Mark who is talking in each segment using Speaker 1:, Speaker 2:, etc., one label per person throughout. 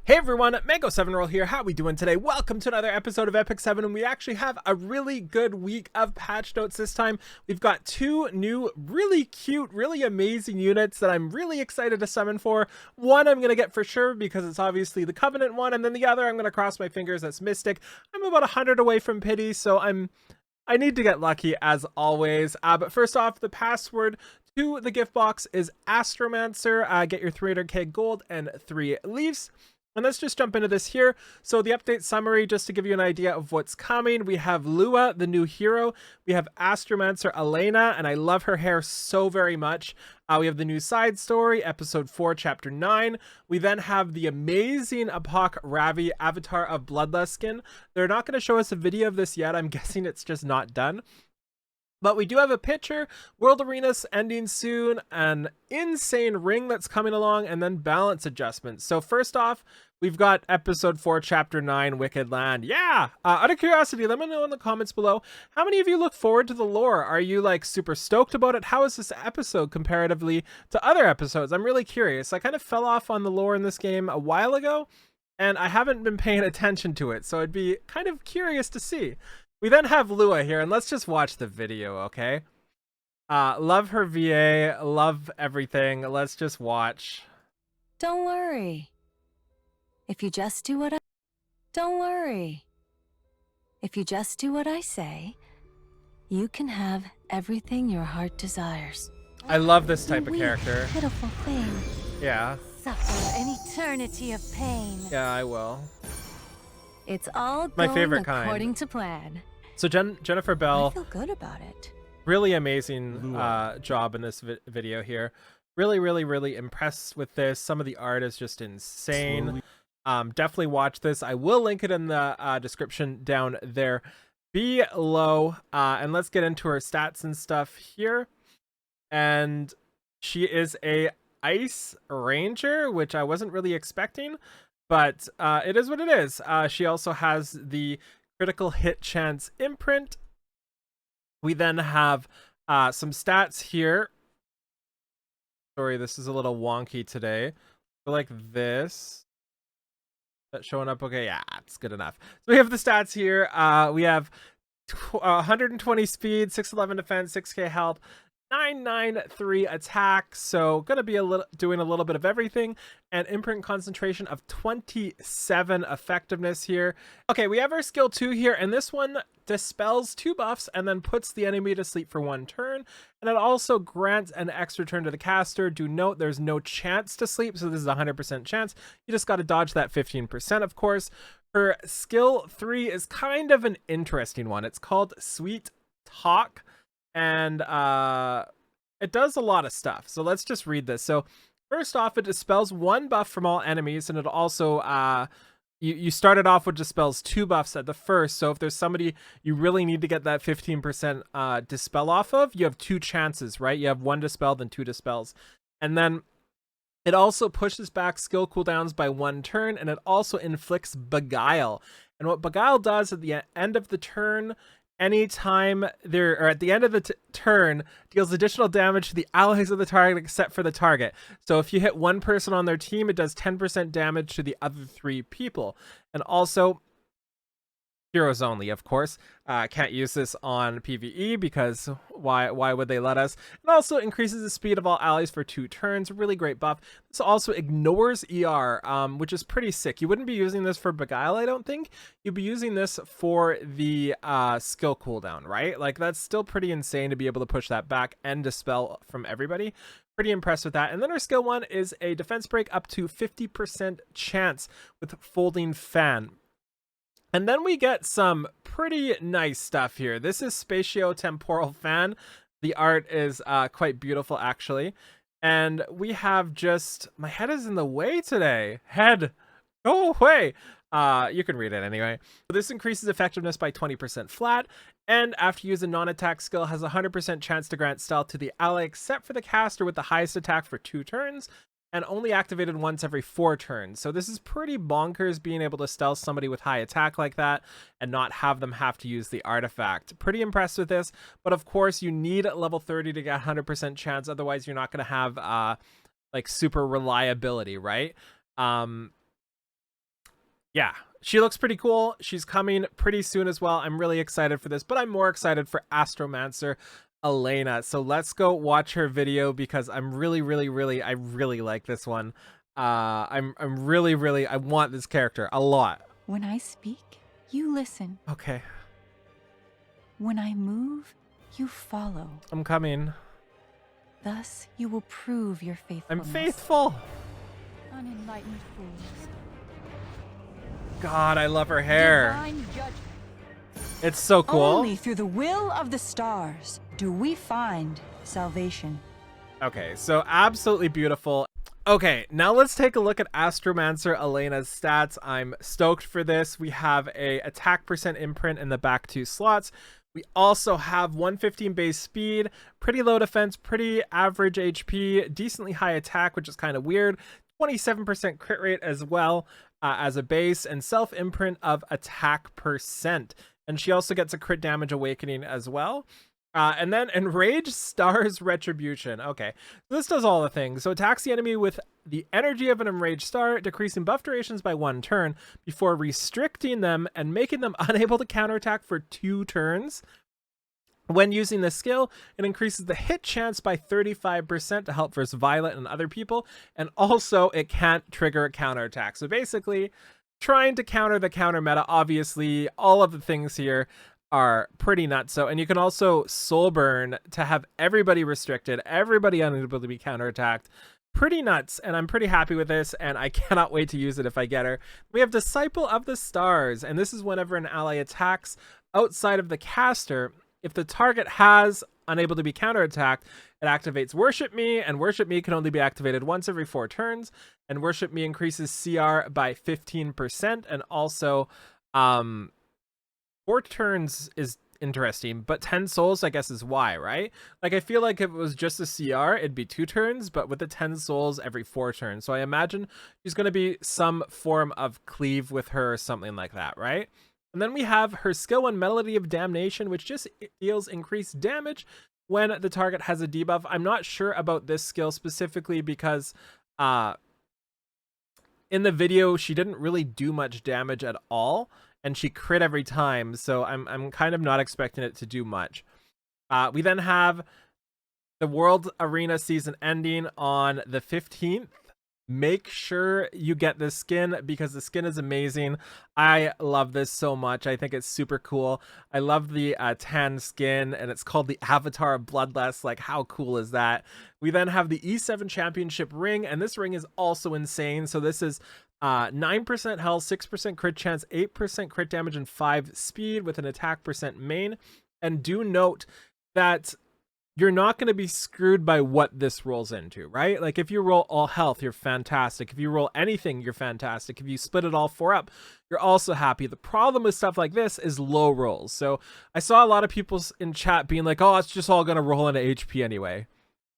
Speaker 1: Hey everyone, Mango7Roll here. How we doing today? Welcome to another episode of Epic 7, and we actually have a really good week of patch notes this time. We've got two new, really cute, really amazing units that I'm really excited to summon for. One I'm going to get for sure because it's obviously the Covenant one, and then the other I'm going to cross my fingers, that's Mystic. I'm about 100 away from Pity, so I need to get lucky as always. But first off, the password to the gift box is Astromancer. Get your 300k gold and 3 leaves. And let's just jump into this here. So the update summary, just to give you an idea of what's coming. We have Lua, the new hero. We have Astromancer Elena, and I love her hair so very much. We have the new side story, episode 4, chapter 9. We then have the amazing Apok Ravi avatar of Bloodlust skin. They're not going to show us a video of this yet. I'm guessing it's just not done. But we do have a picture, World Arenas ending soon, an insane ring that's coming along, and then balance adjustments. So first off, we've got episode 4, chapter 9, Wicked Land. Yeah! Out of curiosity, let me know in the comments below, how many of you look forward to the lore? Are you like super stoked about it? How is this episode comparatively to other episodes? I'm really curious. I kind of fell off on the lore in this game a while ago, and I haven't been paying attention to it, so I'd be kind of curious to see. We then have Lua here, and let's just watch the video, okay? Love her VA, love everything. Let's just watch.
Speaker 2: Don't worry. If you just do what I... Don't worry. If you just do what I say, you can have everything your heart desires.
Speaker 1: I love this type of character.
Speaker 2: Pitiful thing.
Speaker 1: Yeah.
Speaker 2: Suffer an eternity of pain.
Speaker 1: Yeah, I will.
Speaker 2: It's all
Speaker 1: My
Speaker 2: going
Speaker 1: favorite
Speaker 2: according
Speaker 1: kind.
Speaker 2: to plan.
Speaker 1: So Jennifer
Speaker 2: I
Speaker 1: Bell,
Speaker 2: feel good about it.
Speaker 1: really amazing job in this video here. Really impressed with this. Some of the art is just insane. Definitely watch this. I will link it in the description down there below. And let's get into her stats and stuff here. And she is a Ice Ranger, which I wasn't really expecting, but it is what it is. She also has the critical hit chance imprint. We then have some stats here. Sorry, this is a little wonky today. Go like this. That's showing up okay. Yeah, it's good enough. So we have the stats here. We have 120 speed, 611 defense, 6k health, 993 attack, so gonna be doing a little bit of everything, and imprint concentration of 27 effectiveness here. Okay, we have our skill 2 here, and this one dispels 2 buffs and then puts the enemy to sleep for 1 turn, and it also grants an extra turn to the caster. Do note there's no chance to sleep, so this is a 100% chance. You just got to dodge that 15%, of course. Her skill 3 is kind of an interesting one. It's called Sweet Talk, and it does a lot of stuff. So let's just read this. So first off, it dispels 1 buff from all enemies, and it also you started off with dispels 2 buffs at the first. So if there's somebody you really need to get that 15% dispel off of, you have 2 chances, right? You have 1 dispel, then 2 dispels. And then it also pushes back skill cooldowns by 1 turn, and it also inflicts Beguile. And what Beguile does at the end of the turn, anytime there, or at the end of the turn, deals additional damage to the allies of the target except for the target. So if you hit 1 person on their team, it does 10% damage to the other 3 people. And also, heroes only, of course. Can't use this on PvE because why would they let us? It also increases the speed of all allies for 2 turns. Really great buff. This also ignores ER, which is pretty sick. You wouldn't be using this for Beguile, I don't think. You'd be using this for the skill cooldown, right? Like, that's still pretty insane to be able to push that back and dispel from everybody. Pretty impressed with that. And then our skill 1 is a defense break up to 50% chance with Folding Fan. And then we get some pretty nice stuff here. This is Spatio-Temporal Fan. The art is quite beautiful, actually. And we have just... My head is in the way today. Head, go away. You can read it anyway. So this increases effectiveness by 20% flat. And after you use a non-attack skill, has a 100% chance to grant stealth to the ally except for the caster with the highest attack for 2 turns. And only activated once every 4 turns. So this is pretty bonkers, being able to stealth somebody with high attack like that and not have them have to use the artifact. Pretty impressed with this, but of course you need level 30 to get 100% chance, otherwise you're not going to have like super reliability, right? Yeah, she looks pretty cool. She's coming pretty soon as well. I'm really excited for this, but I'm more excited for Astromancer Elena. So let's go watch her video because I'm I really like this one. I'm really I want this character a lot.
Speaker 3: When I speak, you listen.
Speaker 1: Okay,
Speaker 3: When I move, you follow.
Speaker 1: I'm coming.
Speaker 3: Thus, you will prove your
Speaker 1: I'm
Speaker 3: faithfulness.
Speaker 1: faithful.
Speaker 3: Unenlightened fools.
Speaker 1: God, I love her hair.
Speaker 3: Divine judgment.
Speaker 1: It's so cool.
Speaker 3: Only through the will of the stars do we find salvation.
Speaker 1: Okay, so absolutely beautiful. Okay, now let's take a look at Astromancer Elena's stats. I'm stoked for this. We have a attack percent imprint in the back 2 slots. We also have 115 base speed, pretty low defense, pretty average HP, decently high attack, which is kind of weird. 27% crit rate as well as a base, and self imprint of attack percent. And she also gets a crit damage awakening as well. And then Enrage Star's Retribution. Okay, so this does all the things. So attacks the enemy with the energy of an Enraged Star, decreasing buff durations by 1 turn before restricting them and making them unable to counterattack for 2 turns. When using this skill, it increases the hit chance by 35% to help versus Violet and other people, and also it can't trigger a counterattack. So basically, trying to counter the counter meta, obviously, all of the things here are pretty nuts. So, and you can also soul burn to have everybody restricted, everybody unable to be counterattacked. Pretty nuts, and I'm pretty happy with this, and I cannot wait to use it if I get her. We have Disciple of the Stars, and this is whenever an ally attacks outside of the caster. If the target has unable to be counterattacked, it activates Worship Me, and Worship Me can only be activated once every 4 turns, and Worship Me increases CR by 15%, and also 4 turns is interesting, but 10 souls I guess is why, right? Like, I feel like if it was just a CR, it'd be 2 turns, but with the 10 souls every 4 turns. So I imagine she's going to be some form of cleave with her or something like that, right? And then we have her skill 1, Melody of Damnation, which just deals increased damage when the target has a debuff. I'm not sure about this skill specifically because in the video she didn't really do much damage at all, and she crit every time, so I'm kind of not expecting it to do much. We then have the World Arena season ending on the 15th. Make sure you get this skin because the skin is amazing. I love this so much. I think it's super cool. I love the tan skin, and it's called the Avatar of Bloodlust. Like, how cool is that? We then have the E7 Championship ring, and this ring is also insane. So this is 9% health, 6% crit chance, 8% crit damage, and 5 speed with an attack percent main. And do note that you're not going to be screwed by what this rolls into, right? Like, if you roll all health, you're fantastic. If you roll anything, you're fantastic. If you split it all 4 up, you're also happy. The problem with stuff like this is low rolls. So I saw a lot of people in chat being like, oh, it's just all going to roll into HP anyway.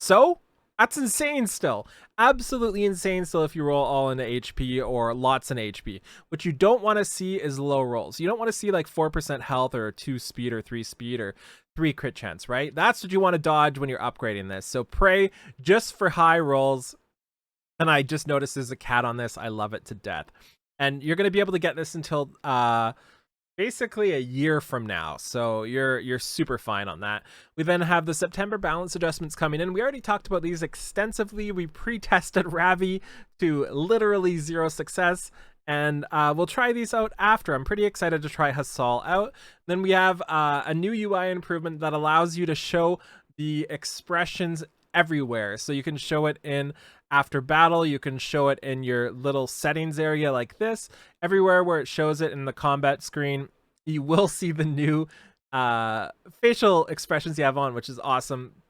Speaker 1: So that's insane still. Absolutely insane still if you roll all into HP or lots in HP. What you don't want to see is low rolls. You don't want to see like 4% health or 2 speed or 3 speed or 3 crit chance, right? That's what you want to dodge when you're upgrading this. So pray just for high rolls. And I just noticed there's a cat on this. I love it to death. And you're going to be able to get this until basically a year from now, so you're super fine on that. We then have the September balance adjustments coming in. We already talked about these extensively. We pre-tested Ravi to literally 0 success, and we'll try these out after. I'm pretty excited to try Hassal out. Then we have a new UI improvement that allows you to show the expressions everywhere, so you can show it in after battle, you can show it in your little settings area like this. Everywhere where it shows it in the combat screen, you will see the new facial expressions you have on, which is awesome.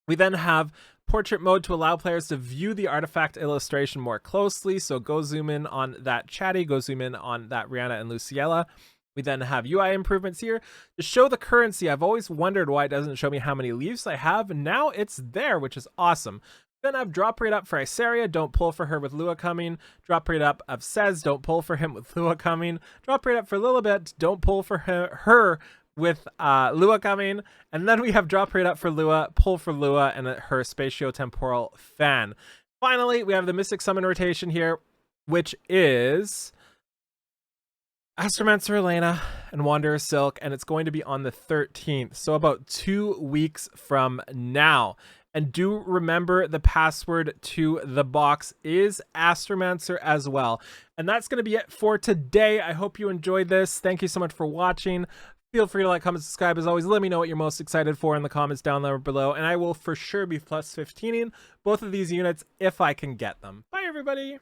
Speaker 1: We then have portrait mode to allow players to view the artifact illustration more closely. So go zoom in on that Chatty, go zoom in on that Rihanna and Luciella. We then have UI improvements here to show the currency. I've always wondered why it doesn't show me how many leaves I have, and now it's there, which is awesome. Then I have drop rate up for Isaria, don't pull for her with Lua coming. Drop rate up of Sez, don't pull for him with Lua coming. Drop rate up for Lilibet, don't pull for her with Lua coming. And then we have drop rate up for Lua, pull for Lua, and her spatio-temporal fan. Finally, we have the Mystic Summon rotation here, which is Astromancer Elena and Wanderer Silk, and it's going to be on the 13th, so about 2 weeks from now. And do remember the password to the box is Astromancer as well. And that's going to be it for today. I hope you enjoyed this. Thank you so much for watching. Feel free to like, comment, subscribe. As always, let me know what you're most excited for in the comments down there below. And I will for sure be plus 15ing both of these units if I can get them. Bye, everybody.